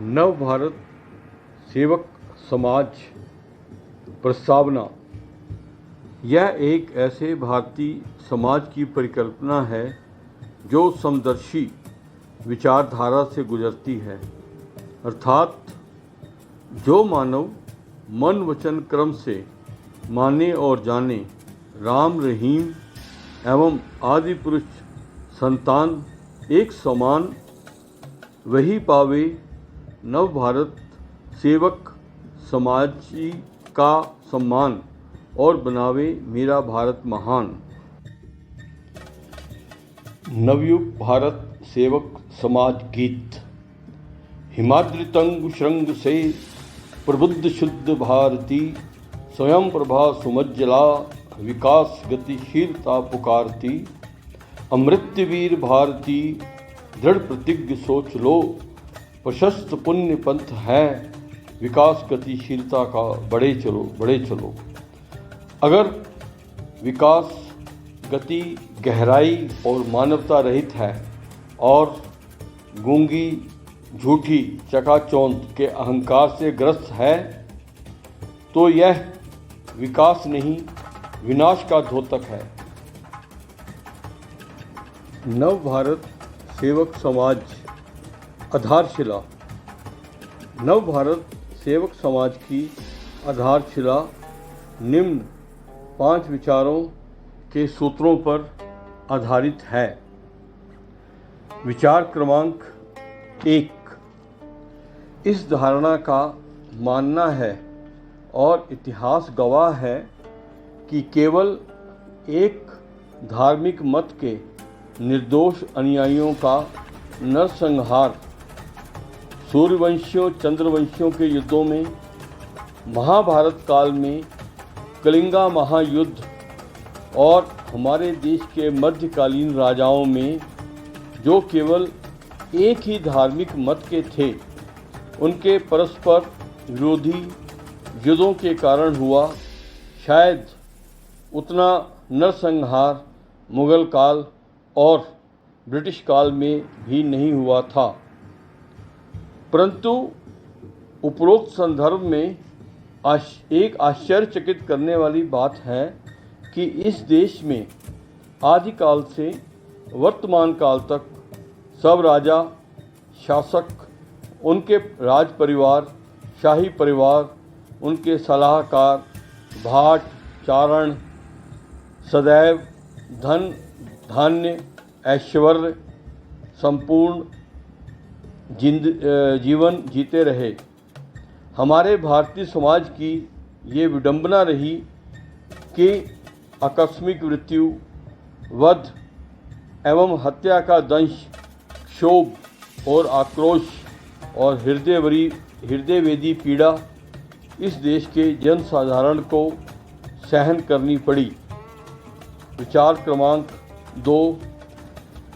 नव भारत सेवक समाज प्रस्तावना। यह एक ऐसे भारतीय समाज की परिकल्पना है जो समदर्शी विचारधारा से गुजरती है, अर्थात जो मानव मन वचन क्रम से माने और जाने राम रहीम एवं आदि पुरुष संतान एक समान, वही पावे नव भारत सेवक समाज का सम्मान और बनावे मेरा भारत महान। नवयुग भारत सेवक समाज गीत। हिमाद्रितंग श्रृंग से प्रबुद्ध शुद्ध भारती, स्वयं प्रभा सुमज्जला विकास गतिशीलता पुकारती। अमृतवीर भारती दृढ़ प्रतिज्ञ सोच लो, प्रशस्त पुण्य पंथ है विकास गतिशीलता का, बढ़े चलो। अगर विकास गति गहराई और मानवता रहित है और गूंगी झूठी चकाचौंध के अहंकार से ग्रस्त है, तो यह विकास नहीं विनाश का द्योतक है। नव भारत सेवक समाज आधारशिला। नव भारत सेवक समाज की आधारशिला निम्न 5 विचारों के सूत्रों पर आधारित है। विचार क्रमांक 1। इस धारणा का मानना है और इतिहास गवाह है कि केवल एक धार्मिक मत के निर्दोष अनुयायियों का नरसंहार सूर्यवंशियों चंद्रवंशियों के युद्धों में, महाभारत काल में कलिंगा महायुद्ध और हमारे देश के मध्यकालीन राजाओं में जो केवल एक ही धार्मिक मत के थे, उनके परस्पर विरोधी युद्धों के कारण हुआ। शायद उतना नरसंहार मुगल काल और ब्रिटिश काल में भी नहीं हुआ था, परंतु उपरोक्त संदर्भ में एक आश्चर्यचकित करने वाली बात है कि इस देश में आदिकाल से वर्तमान काल तक सब राजा, शासक, उनके राज परिवार, शाही परिवार, उनके सलाहकार, भाट, चारण सदैव धन धान्य ऐश्वर्य संपूर्ण जीवन जीते रहे। हमारे भारतीय समाज की ये विडंबना रही कि आकस्मिक मृत्यु, वध एवं हत्या का दंश, क्षोभ और आक्रोश और हृदयवेदी पीड़ा इस देश के जनसाधारण को सहन करनी पड़ी। विचार क्रमांक 2।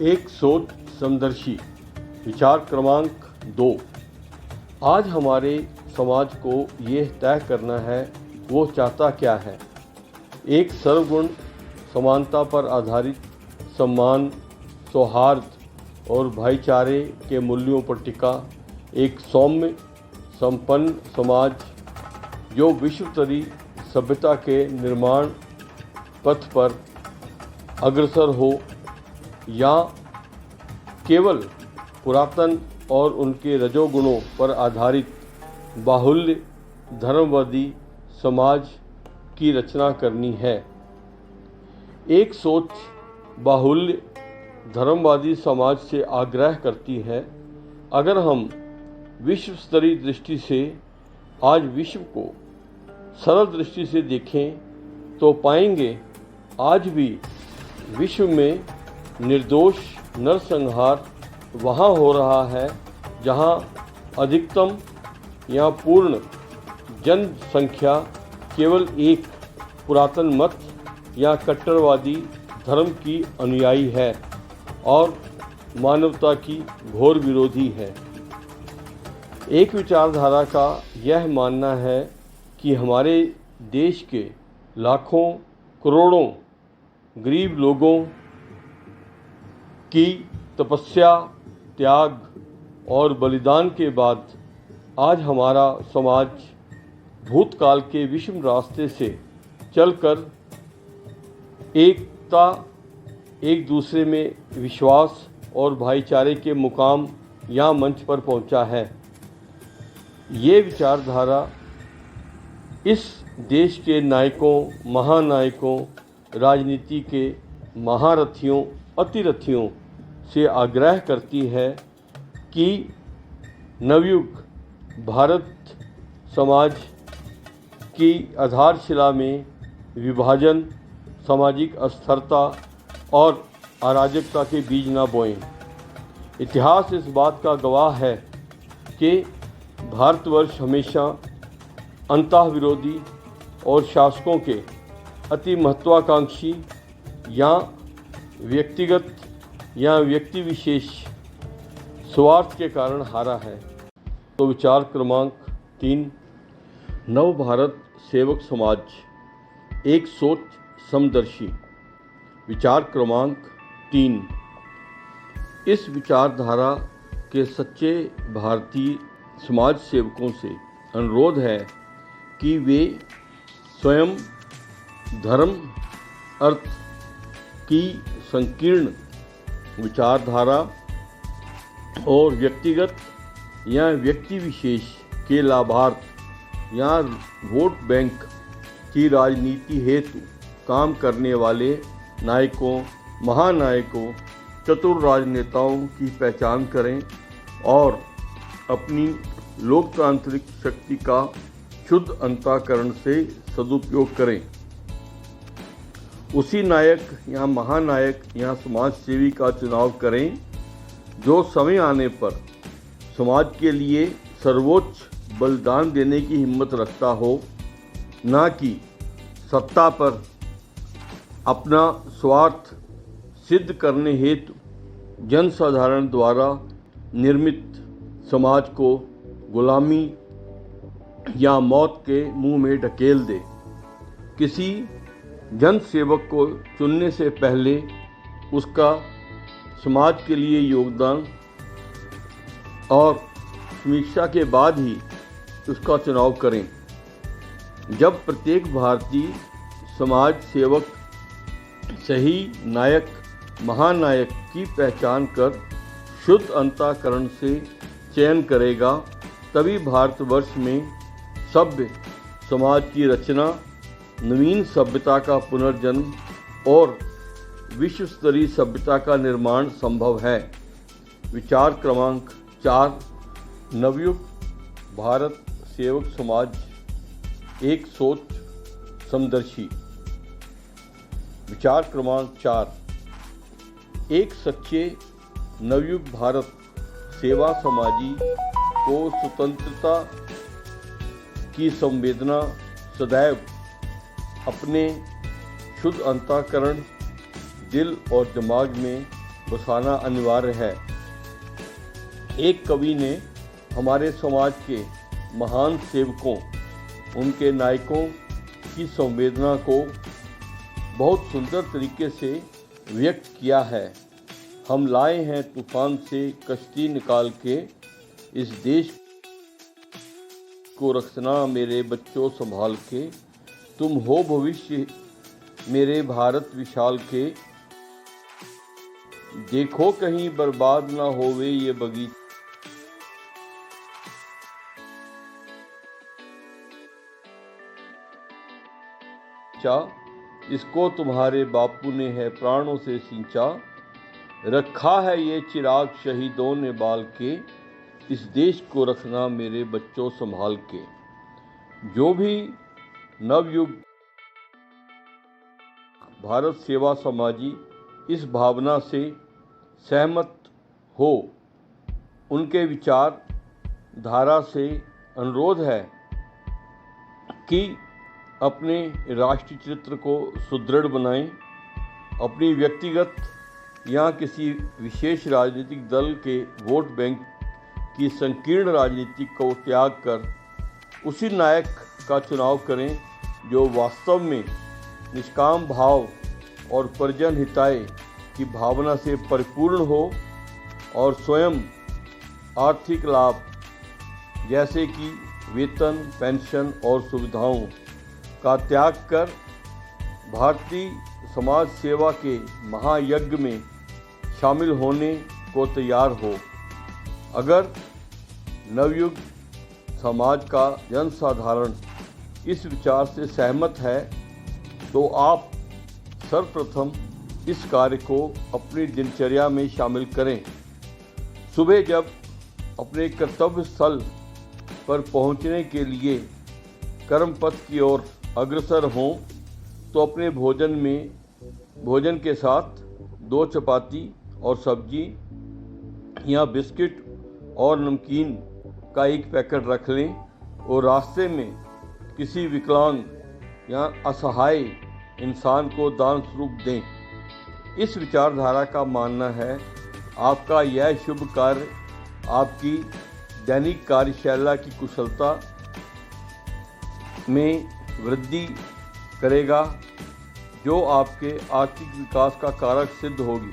एक सोच समदर्शी। विचार क्रमांक 2। आज हमारे समाज को यह तय करना है वो चाहता क्या है। एक सर्वगुण समानता पर आधारित सम्मान, सौहार्द और भाईचारे के मूल्यों पर टिका एक सौम्य संपन्न समाज जो विश्वस्तरीय सभ्यता के निर्माण पथ पर अग्रसर हो, या केवल पुरातन और उनके रजोगुणों पर आधारित बाहुल्य धर्मवादी समाज की रचना करनी है। एक सोच बाहुल्य धर्मवादी समाज से आग्रह करती है, अगर हम विश्व स्तरीय दृष्टि से आज विश्व को सरल दृष्टि से देखें तो पाएंगे आज भी विश्व में निर्दोष नरसंहार वहाँ हो रहा है जहाँ अधिकतम या पूर्ण जनसंख्या केवल एक पुरातन मत या कट्टरवादी धर्म की अनुयायी है और मानवता की घोर विरोधी है। एक विचारधारा का यह मानना है कि हमारे देश के लाखों करोड़ों गरीब लोगों की तपस्या, त्याग और बलिदान के बाद आज हमारा समाज भूतकाल के विषम रास्ते से चलकर एकता, एक दूसरे में विश्वास और भाईचारे के मुकाम या मंच पर पहुंचा है। ये विचारधारा इस देश के नायकों, महानायकों, राजनीति के महारथियों, अतिरथियों से आग्रह करती है कि नवयुग भारत समाज की आधारशिला में विभाजन, सामाजिक अस्थिरता और अराजकता के बीज न बोएं। इतिहास इस बात का गवाह है कि भारतवर्ष हमेशा अंतःविरोधी और शासकों के अति महत्वाकांक्षी या व्यक्तिगत या व्यक्ति विशेष स्वार्थ के कारण हारा है। तो विचार क्रमांक 3, नव भारत सेवक समाज, एक सोच समदर्शी। विचार क्रमांक 3, इस विचारधारा के सच्चे भारतीय समाज सेवकों से अनुरोध है कि वे स्वयं धर्म, अर्थ की संकीर्ण विचारधारा और व्यक्तिगत या व्यक्ति विशेष के लाभार्थ या वोट बैंक की राजनीति हेतु काम करने वाले नायकों, महानायकों, चतुर राजनेताओं की पहचान करें और अपनी लोकतांत्रिक शक्ति का शुद्ध अंतःकरण से सदुपयोग करें। उसी नायक या महानायक या समाज सेवी का चुनाव करें जो समय आने पर समाज के लिए सर्वोच्च बलिदान देने की हिम्मत रखता हो, न कि सत्ता पर अपना स्वार्थ सिद्ध करने हेतु जनसाधारण द्वारा निर्मित समाज को गुलामी या मौत के मुंह में ढकेल दे। किसी जनसेवक को चुनने से पहले उसका समाज के लिए योगदान और समीक्षा के बाद ही उसका चुनाव करें। जब प्रत्येक भारतीय समाज सेवक सही नायक, महानायक की पहचान कर शुद्ध अंतःकरण से चयन करेगा, तभी भारतवर्ष में सभ्य समाज की रचना, नवीन सभ्यता का पुनर्जन्म और विश्व स्तरीय सभ्यता का निर्माण संभव है। विचार क्रमांक 4, नवयुग भारत सेवक समाज, एक सोच समदर्शी। विचार क्रमांक 4, एक सच्चे नवयुग भारत सेवा समाजी को स्वतंत्रता की संवेदना सदैव अपने शुद्ध अंतःकरण, दिल और दिमाग में बसाना अनिवार्य है। एक कवि ने हमारे समाज के महान सेवकों, उनके नायकों की संवेदना को बहुत सुंदर तरीके से व्यक्त किया है। हम लाए हैं तूफान से कश्ती निकाल के, इस देश को रखना मेरे बच्चों संभाल के, तुम हो भविष्य मेरे भारत विशाल के, देखो कहीं बर्बाद ना होवे ये बगीचा, इसको तुम्हारे बापू ने है प्राणों से सींचा, रखा है ये चिराग शहीदों ने बाल के, इस देश को रखना मेरे बच्चों संभाल के। जो भी नवयुग भारत सेवा समाजी इस भावना से सहमत हो, उनके विचार धारा से अनुरोध है कि अपने राष्ट्रीय चरित्र को सुदृढ़ बनाएं, अपनी व्यक्तिगत या किसी विशेष राजनीतिक दल के वोट बैंक की संकीर्ण राजनीति को त्याग कर उसी नायक का चुनाव करें जो वास्तव में निष्काम भाव और परिजन हिताय की भावना से परिपूर्ण हो और स्वयं आर्थिक लाभ जैसे कि वेतन, पेंशन और सुविधाओं का त्याग कर भारतीय समाज सेवा के महायज्ञ में शामिल होने को तैयार हो। अगर नवयुग समाज का जनसाधारण इस विचार से सहमत है तो आप सर्वप्रथम इस कार्य को अपनी दिनचर्या में शामिल करें। सुबह जब अपने कर्तव्य स्थल पर पहुंचने के लिए कर्मपथ की ओर अग्रसर हों तो अपने भोजन के साथ 2 चपाती और सब्जी या बिस्किट और नमकीन का एक पैकेट रख लें और रास्ते में किसी विकलांग या असहाय इंसान को दान स्वरूप दें। इस विचारधारा का मानना है आपका यह शुभ कार्य आपकी दैनिक कार्यशैली की कुशलता में वृद्धि करेगा, जो आपके आर्थिक विकास का कारक सिद्ध होगी।